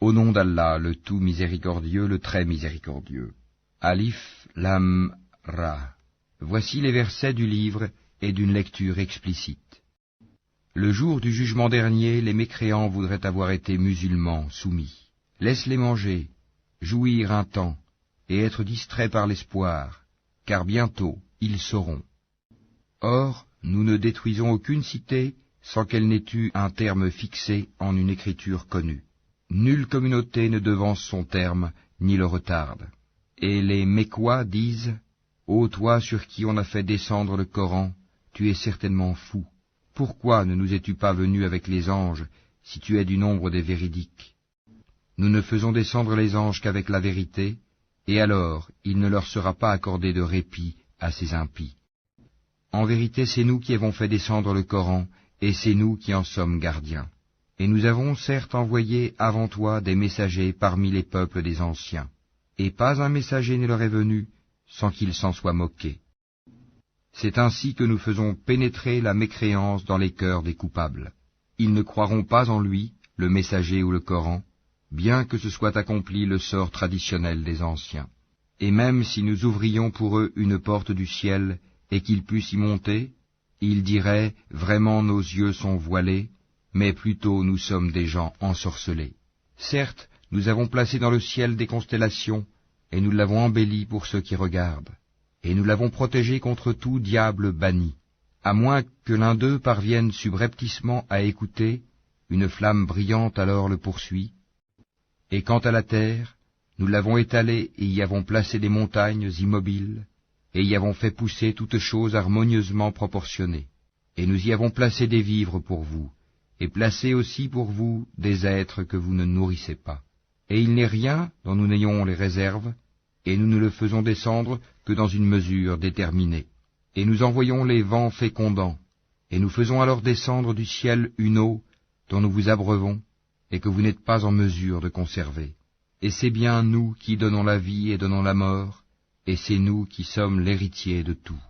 Au nom d'Allah, le tout miséricordieux, le très miséricordieux. Alif, Lam, Ra. Voici les versets du livre et d'une lecture explicite. Le jour du jugement dernier, les mécréants voudraient avoir été musulmans, soumis. Laisse-les manger, jouir un temps, et être distraits par l'espoir, car bientôt ils sauront. Or, nous ne détruisons aucune cité sans qu'elle n'ait eu un terme fixé en une écriture connue. Nulle communauté ne devance son terme, ni le retarde. Et les Mécois disent, « Ô toi sur qui on a fait descendre le Coran, tu es certainement fou. Pourquoi ne nous es-tu pas venu avec les anges, si tu es du nombre des véridiques? Nous ne faisons descendre les anges qu'avec la vérité, et alors il ne leur sera pas accordé de répit à ces impies. En vérité, c'est nous qui avons fait descendre le Coran, et c'est nous qui en sommes gardiens. Et nous avons certes envoyé avant toi des messagers parmi les peuples des anciens, et pas un messager ne leur est venu sans qu'ils s'en soient moqués. C'est ainsi que nous faisons pénétrer la mécréance dans les cœurs des coupables. Ils ne croiront pas en lui, le messager ou le Coran, bien que ce soit accompli le sort traditionnel des anciens. Et même si nous ouvrions pour eux une porte du ciel, et qu'ils puissent y monter, ils diraient, vraiment nos yeux sont voilés, mais plutôt nous sommes des gens ensorcelés. Certes, nous avons placé dans le ciel des constellations, et nous l'avons embelli pour ceux qui regardent, et nous l'avons protégé contre tout diable banni. À moins que l'un d'eux parvienne subrepticement à écouter, une flamme brillante alors le poursuit. Et quant à la terre, nous l'avons étalée et y avons placé des montagnes immobiles, et y avons fait pousser toutes choses harmonieusement proportionnées. Et nous y avons placé des vivres pour vous, et placé aussi pour vous des êtres que vous ne nourrissez pas. Et il n'est rien dont nous n'ayons les réserves, et nous ne le faisons descendre que dans une mesure déterminée. Et nous envoyons les vents fécondants, et nous faisons alors descendre du ciel une eau dont nous vous abreuvons, et que vous n'êtes pas en mesure de conserver. Et c'est bien nous qui donnons la vie et donnons la mort, et c'est nous qui sommes l'héritier de tout.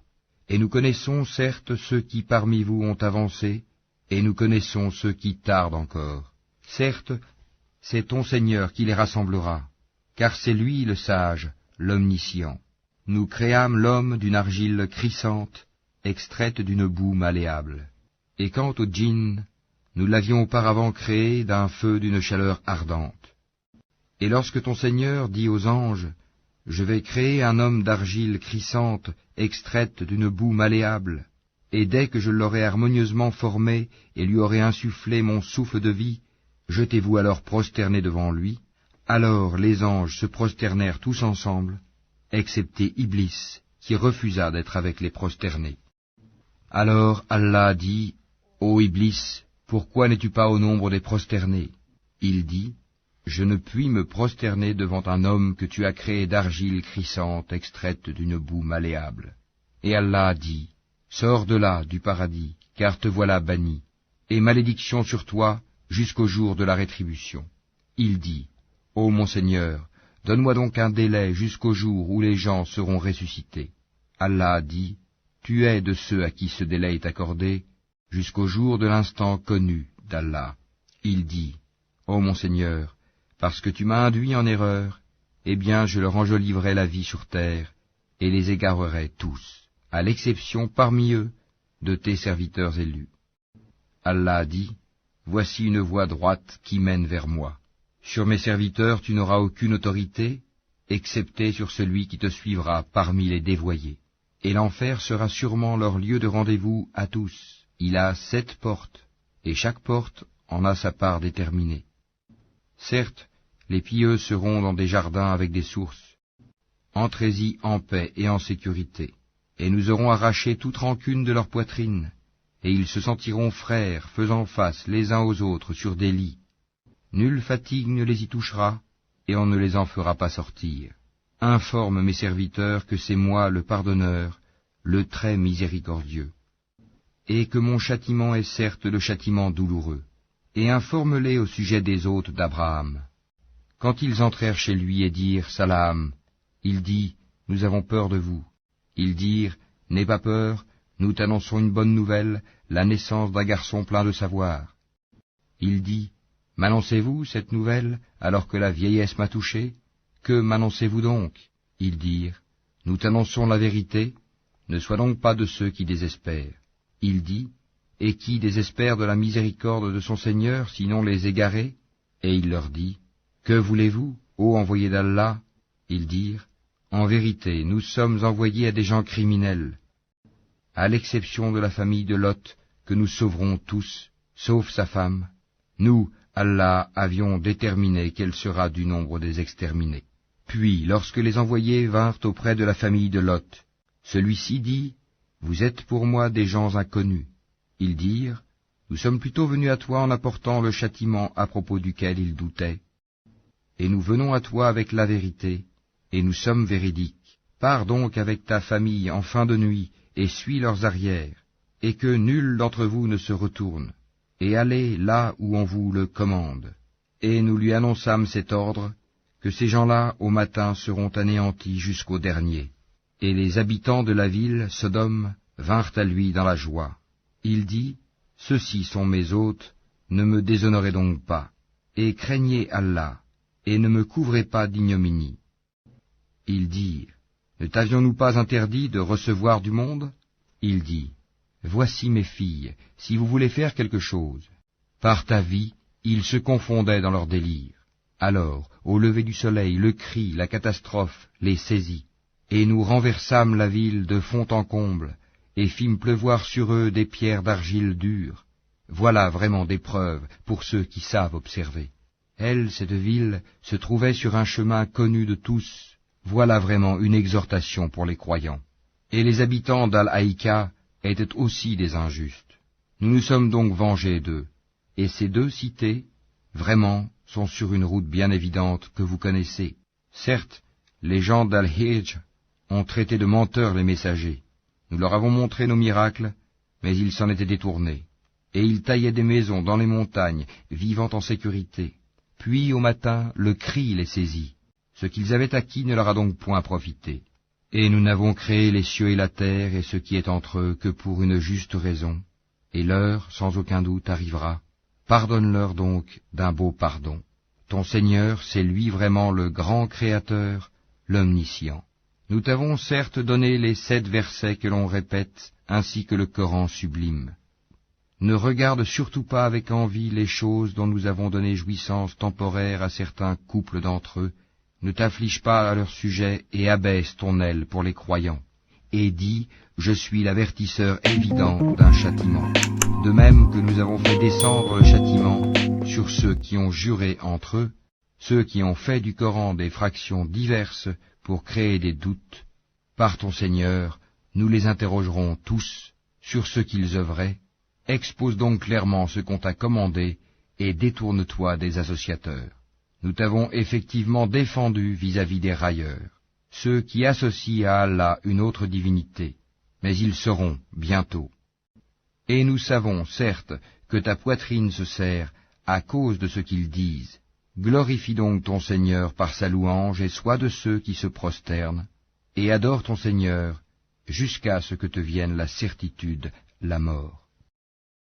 Et nous connaissons certes ceux qui parmi vous ont avancé, et nous connaissons ceux qui tardent encore. Certes, c'est ton Seigneur qui les rassemblera, car c'est lui le sage, l'omniscient. Nous créâmes l'homme d'une argile crissante, extraite d'une boue malléable. Et quant au djinn, nous l'avions auparavant créé d'un feu d'une chaleur ardente. Et lorsque ton Seigneur dit aux anges, « Je vais créer un homme d'argile crissante, extraite d'une boue malléable, et dès que je l'aurai harmonieusement formé et lui aurai insufflé mon souffle de vie, jetez-vous alors prosterné devant lui. » Alors les anges se prosternèrent tous ensemble, excepté Iblis, qui refusa d'être avec les prosternés. Alors Allah dit, « Ô Iblis, pourquoi n'es-tu pas au nombre des prosternés ?» Il dit, « Je ne puis me prosterner devant un homme que tu as créé d'argile crissante extraite d'une boue malléable. » Et Allah dit, « Sors de là, du paradis, car te voilà banni, et malédiction sur toi jusqu'au jour de la rétribution. » Il dit, « Ô mon Seigneur, donne-moi donc un délai jusqu'au jour où les gens seront ressuscités. » Allah dit, « Tu es de ceux à qui ce délai est accordé, jusqu'au jour de l'instant connu d'Allah. » Il dit, « Ô mon Seigneur, parce que tu m'as induit en erreur, eh bien je leur enjoliverai la vie sur terre, et les égarerai tous, à l'exception parmi eux de tes serviteurs élus. » Allah dit, « Voici une voie droite qui mène vers moi. Sur mes serviteurs tu n'auras aucune autorité, excepté sur celui qui te suivra parmi les dévoyés. Et l'enfer sera sûrement leur lieu de rendez-vous à tous. Il a 7 portes, et chaque porte en a sa part déterminée. Certes, les pieux seront dans des jardins avec des sources. Entrez-y en paix et en sécurité, et nous aurons arraché toute rancune de leur poitrine, et ils se sentiront frères, faisant face les uns aux autres sur des lits. Nulle fatigue ne les y touchera, et on ne les en fera pas sortir. Informe mes serviteurs que c'est moi le pardonneur, le très miséricordieux, et que mon châtiment est certes le châtiment douloureux. Et informe-les au sujet des hôtes d'Abraham. Quand ils entrèrent chez lui et dirent « Salam », il dit « Nous avons peur de vous ». Ils dirent « N'aie pas peur, nous t'annonçons une bonne nouvelle, la naissance d'un garçon plein de savoir. » Il dit M'annoncez-vous cette nouvelle alors que la vieillesse m'a touché? Que m'annoncez-vous donc? Ils dirent, nous t'annonçons la vérité, ne sois donc pas de ceux qui désespèrent. Il dit, et qui désespère de la miséricorde de son Seigneur, sinon les égarés? Et il leur dit, que voulez-vous, ô envoyés d'Allah? Ils dirent, en vérité, nous sommes envoyés à des gens criminels, à l'exception de la famille de Lot, que nous sauverons tous, sauf sa femme. Nous, Allah, avions déterminé qu'elle sera du nombre des exterminés. Puis, lorsque les envoyés vinrent auprès de la famille de Lot, celui-ci dit, vous êtes pour moi des gens inconnus. Ils dirent, nous sommes plutôt venus à toi en apportant le châtiment à propos duquel ils doutaient. Et nous venons à toi avec la vérité, et nous sommes véridiques. Pars donc avec ta famille en fin de nuit, et suis leurs arrières, et que nul d'entre vous ne se retourne, et allez là où on vous le commande. Et nous lui annonçâmes cet ordre, que ces gens-là au matin seront anéantis jusqu'au dernier. Et les habitants de la ville, Sodome, vinrent à lui dans la joie. Il dit, ceux-ci sont mes hôtes, ne me déshonorez donc pas, et craignez Allah, et ne me couvrez pas d'ignominie. Ils dirent, ne t'avions-nous pas interdit de recevoir du monde? Il dit, voici mes filles, si vous voulez faire quelque chose. Par ta vie, ils se confondaient dans leur délire. Alors, au lever du soleil, le cri, la catastrophe, les saisit, et nous renversâmes la ville de fond en comble, et fîmes pleuvoir sur eux des pierres d'argile dure. Voilà vraiment des preuves pour ceux qui savent observer. Elle, cette ville, se trouvait sur un chemin connu de tous. Voilà vraiment une exhortation pour les croyants. Et les habitants d'Al-Haïka étaient aussi des injustes. Nous nous sommes donc vengés d'eux. Et ces deux cités, vraiment, sont sur une route bien évidente que vous connaissez. Certes, les gens d'Al-Hijj ont traité de menteurs les messagers. Nous leur avons montré nos miracles, mais ils s'en étaient détournés. Et ils taillaient des maisons dans les montagnes, vivant en sécurité. Puis, au matin, le cri les saisit. Ce qu'ils avaient acquis ne leur a donc point profité. Et nous n'avons créé les cieux et la terre et ce qui est entre eux que pour une juste raison. Et l'heure, sans aucun doute, arrivera. Pardonne-leur donc d'un beau pardon. Ton Seigneur, c'est lui vraiment le grand Créateur, l'Omniscient. Nous t'avons certes donné les 7 versets que l'on répète, ainsi que le Coran sublime. Ne regarde surtout pas avec envie les choses dont nous avons donné jouissance temporaire à certains couples d'entre eux. Ne t'afflige pas à leur sujet et abaisse ton aile pour les croyants. Et dis, je suis l'avertisseur évident d'un châtiment. De même que nous avons fait descendre le châtiment sur ceux qui ont juré entre eux, ceux qui ont fait du Coran des fractions diverses pour créer des doutes. Par ton Seigneur, nous les interrogerons tous sur ce qu'ils œuvraient. Expose donc clairement ce qu'on t'a commandé et détourne-toi des associateurs. Nous t'avons effectivement défendu vis-à-vis des railleurs, ceux qui associent à Allah une autre divinité, mais ils seront bientôt. Et nous savons, certes, que ta poitrine se serre à cause de ce qu'ils disent. Glorifie donc ton Seigneur par sa louange et sois de ceux qui se prosternent, et adore ton Seigneur jusqu'à ce que te vienne la certitude, la mort.